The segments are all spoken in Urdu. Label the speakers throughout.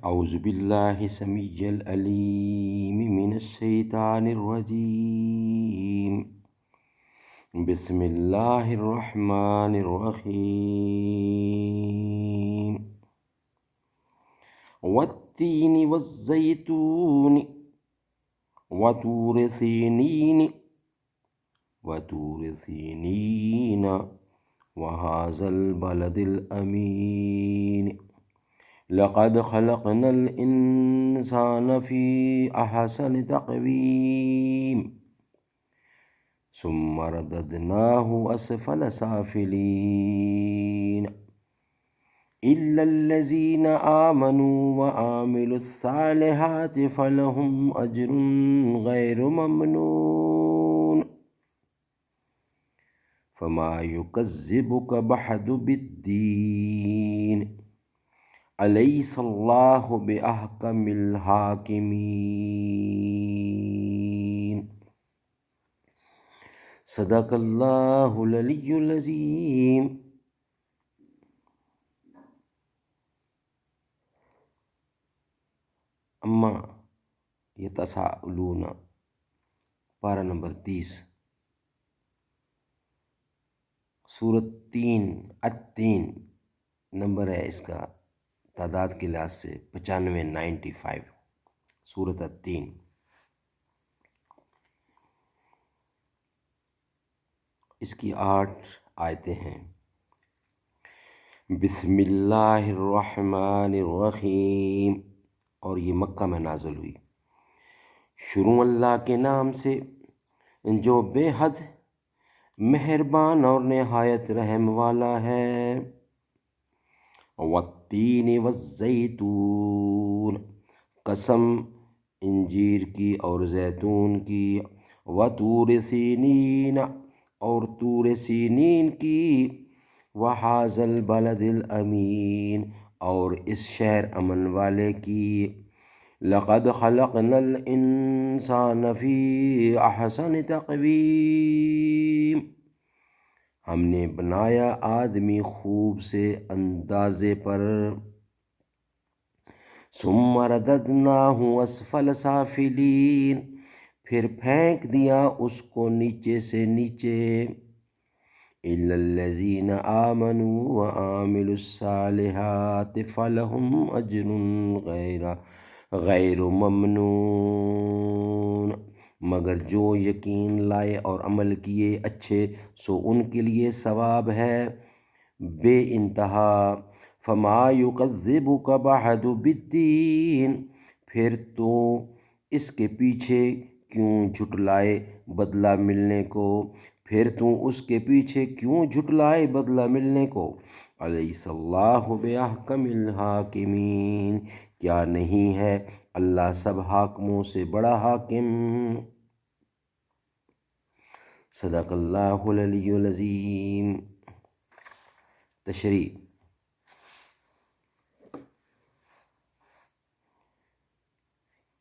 Speaker 1: اعوذ باللہ السمیع العلیم من الشیطان الرجیم، بسم اللہ الرحمن الرحیم۔ والتین والزیتون وطور سینین وهذا البلد الامین، لقد خلقنا الانسان فی احسن تقویم ثم رددناه اسفل سافلین، الا الذین آمنوا وعملوا الصالحات فلهم اجر غیر ممنون، فما یکذبک بعد بالدین، الیس اللہ باحکم الحاکمین۔ صدق اللہ العلی العظیم۔ اما یتساءلون، پارہ نمبر 30، سورت 3 التین نمبر ہے اس کا تعداد کے لحاظ سے 95 سورت التین۔ اس کی 8 آیتیں ہیں۔ بسم اللہ الرحمن الرحیم، اور یہ مکہ میں نازل ہوئی۔ شروع اللہ کے نام سے جو بے حد مہربان اور نہایت رحم والا ہے۔ والتین والزیتون، قسم انجیر کی اور زیتون کی، وطور سینین، اور طور سینین کی، وہذا البلد الامین، اور اس شہر امن والے کی۔ لقد خلقنا الانسان فی احسن تقویم، ہم نے بنایا آدمی خوب سے اندازے پر۔ ثم رددناہ اسفل سافلین، پھر پھینک دیا اس کو نیچے سے نیچے۔ الا الذین آمنوا وعملوا الصالحات فلہم اجر غیر ممنون، مگر جو یقین لائے اور عمل کیے اچھے سو ان کے لیے ثواب ہے بے انتہا۔ فما یکذبک بعد بالدین، پھر تو اس کے پیچھے کیوں جھٹلائے بدلہ ملنے کو، پھر تو اس کے پیچھے کیوں جھٹلائے بدلہ ملنے کو۔ الیس اللہ باحکم الحاکمین، کیا نہیں ہے اللہ سب حاکموں سے بڑا حاکم۔ صدق اللہ العلی العظیم۔ تشریح۔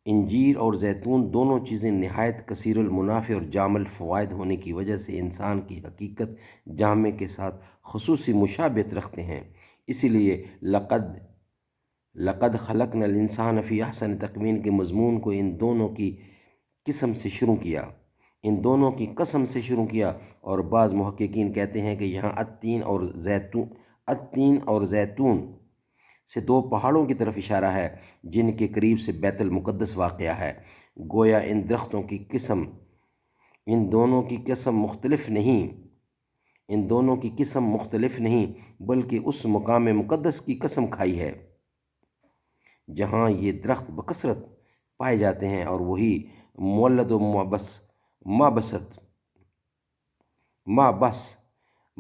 Speaker 1: انجیر اور زیتون دونوں چیزیں نہایت کثیر المنافع اور جامع الفوائد ہونے کی وجہ سے انسان کی حقیقت جامع کے ساتھ خصوصی مشابہت رکھتے ہیں، اسی لیے لقد خلقنا الانسان فی احسن تقویم کے مضمون کو ان دونوں کی قسم سے شروع کیا، اور بعض محققین کہتے ہیں کہ یہاں التین اور زیتون سے 2 پہاڑوں کی طرف اشارہ ہے جن کے قریب سے بیت المقدس واقع ہے۔ گویا ان درختوں کی قسم ان دونوں کی قسم مختلف نہیں بلکہ اس مقام مقدس کی قسم کھائی ہے جہاں یہ درخت بکثرت پائے جاتے ہیں، اور وہی مولد و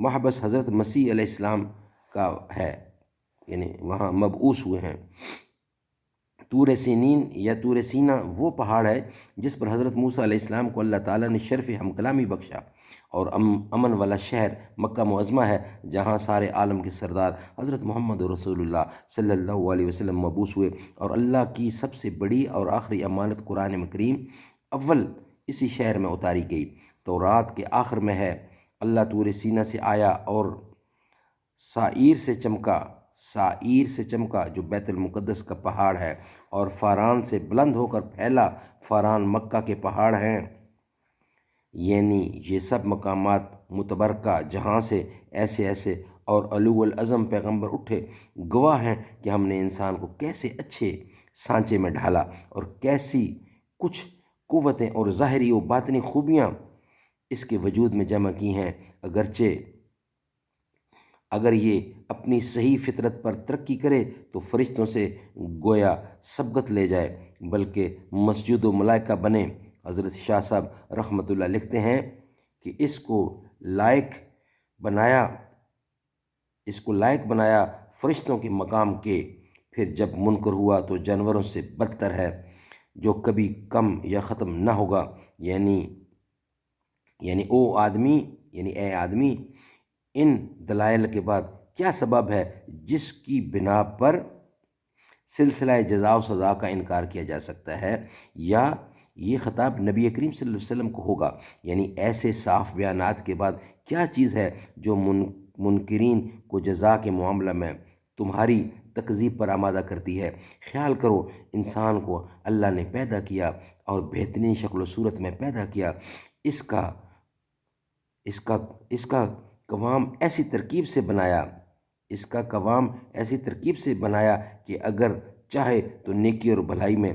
Speaker 1: محبس حضرت مسیح علیہ السلام کا ہے، یعنی وہاں مبعوث ہوئے ہیں۔ طور سینین یا طور سینا وہ پہاڑ ہے جس پر حضرت موسیٰ علیہ السلام کو اللہ تعالیٰ نے شرف ہم کلامی بخشا، اور امن والا شہر مکہ معظمہ ہے جہاں سارے عالم کے سردار حضرت محمد رسول اللہ صلی اللہ علیہ وسلم مبعوث ہوئے، اور اللہ کی سب سے بڑی اور آخری امانت قرآن کریم اول اسی شہر میں اتاری گئی۔ تورات کے آخر میں ہے، اللہ طور سینا سے آیا اور سائیر سے چمکا، سائیر سے چمکا جو بیت المقدس کا پہاڑ ہے، اور فاران سے بلند ہو کر پھیلا، فاران مکہ کے پہاڑ ہیں۔ یعنی یہ سب مقامات متبرکہ جہاں سے ایسے ایسے اور علو العظم پیغمبر اٹھے، گواہ ہیں کہ ہم نے انسان کو کیسے اچھے سانچے میں ڈھالا اور کیسی کچھ قوتیں اور ظاہری و باطنی خوبیاں اس کے وجود میں جمع کی ہیں۔ اگرچہ اگر یہ اپنی صحیح فطرت پر ترقی کرے تو فرشتوں سے گویا سبقت لے جائے، بلکہ مسجود و ملائکہ بنے۔ حضرت شاہ صاحب رحمۃ اللہ لکھتے ہیں کہ اس کو لائق بنایا فرشتوں کے مقام کے، پھر جب منکر ہوا تو جانوروں سے بدتر ہے جو کبھی کم یا ختم نہ ہوگا۔ یعنی اے آدمی، ان دلائل کے بعد کیا سبب ہے جس کی بنا پر سلسلہ جزا و سزا کا انکار کیا جا سکتا ہے؟ یا یہ خطاب نبی کریم صلی اللہ علیہ وسلم کو ہوگا؟ یعنی ایسے صاف بیانات کے بعد کیا چیز ہے جو منکرین کو جزا کے معاملہ میں تمہاری تکذیب پر آمادہ کرتی ہے؟ خیال کرو، انسان کو اللہ نے پیدا کیا اور بہترین شکل و صورت میں پیدا کیا۔ اس کا قوام ایسی ترکیب سے بنایا کہ اگر چاہے تو نیکی اور بھلائی میں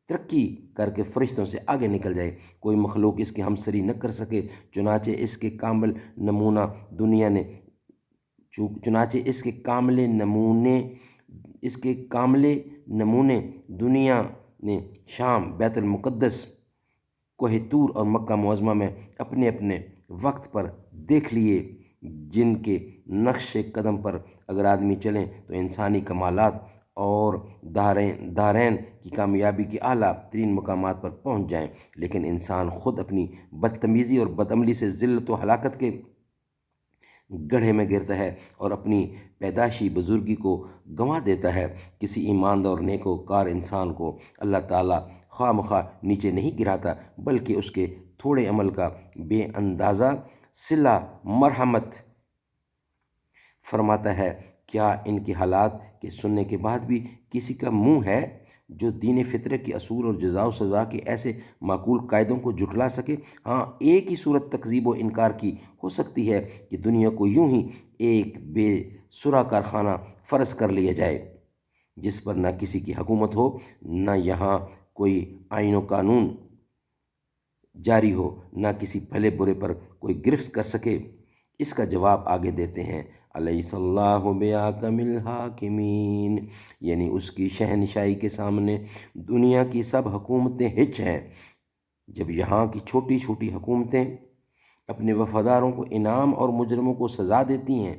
Speaker 1: ترقی کر کے فرشتوں سے آگے نکل جائے، کوئی مخلوق اس کی ہمسری نہ کر سکے۔ چنانچہ اس کے کامل نمونے دنیا نے شام، بیت المقدس، کوہ طور اور مکہ معظمہ میں اپنے اپنے وقت پر دیکھ لیے، جن کے نقش قدم پر اگر آدمی چلیں تو انسانی کمالات اور دارین کی کامیابی کے اعلیٰ ترین مقامات پر پہنچ جائیں۔ لیکن انسان خود اپنی بدتمیزی اور بدعملی سے ذلت و ہلاکت کے گڑھے میں گرتا ہے اور اپنی پیدائشی بزرگی کو گنوا دیتا ہے۔ کسی ایماندار اور نیکوکار انسان کو اللہ تعالیٰ خواہ مخواہ نیچے نہیں گراتا، بلکہ اس کے تھوڑے عمل کا بے اندازہ صلہ مرحمت فرماتا ہے۔ کیا ان کے حالات کے سننے کے بعد بھی کسی کا منہ ہے جو دین فطرت کے اصول اور جزا و سزا کے ایسے معقول قاعدوں کو جھٹلا سکے؟ ہاں، ایک ہی صورت تکذیب و انکار کی ہو سکتی ہے کہ دنیا کو یوں ہی ایک بے سرا کارخانہ فرض کر لیا جائے، جس پر نہ کسی کی حکومت ہو، نہ یہاں کوئی آئین و قانون جاری ہو، نہ کسی بھلے برے پر کوئی گرفت کر سکے۔ اس کا جواب آگے دیتے ہیں، الیس اللہ بأحکم الحاکمین، یعنی اس کی شہنشاہی کے سامنے دنیا کی سب حکومتیں ہچ ہیں۔ جب یہاں کی چھوٹی چھوٹی حکومتیں اپنے وفاداروں کو انعام اور مجرموں کو سزا دیتی ہیں،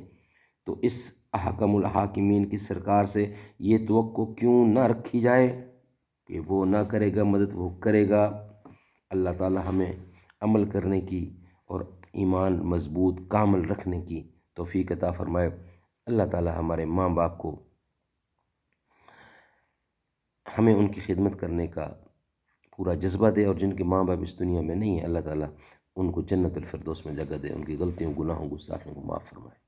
Speaker 1: تو اس احکم الحاکمین کی سرکار سے یہ توقع کیوں نہ رکھی جائے کہ وہ نہ کرے گا مدد، وہ کرے گا۔ اللہ تعالی ہمیں عمل کرنے کی اور ایمان مضبوط کامل رکھنے کی توفیق عطا فرمائے۔ اللہ تعالی ہمارے ماں باپ کو، ہمیں ان کی خدمت کرنے کا پورا جذبہ دے، اور جن کے ماں باپ اس دنیا میں نہیں ہیں، اللہ تعالی ان کو جنت الفردوس میں جگہ دے، ان کی غلطیوں، گناہوں، گستاخیوں کو معاف فرمائے۔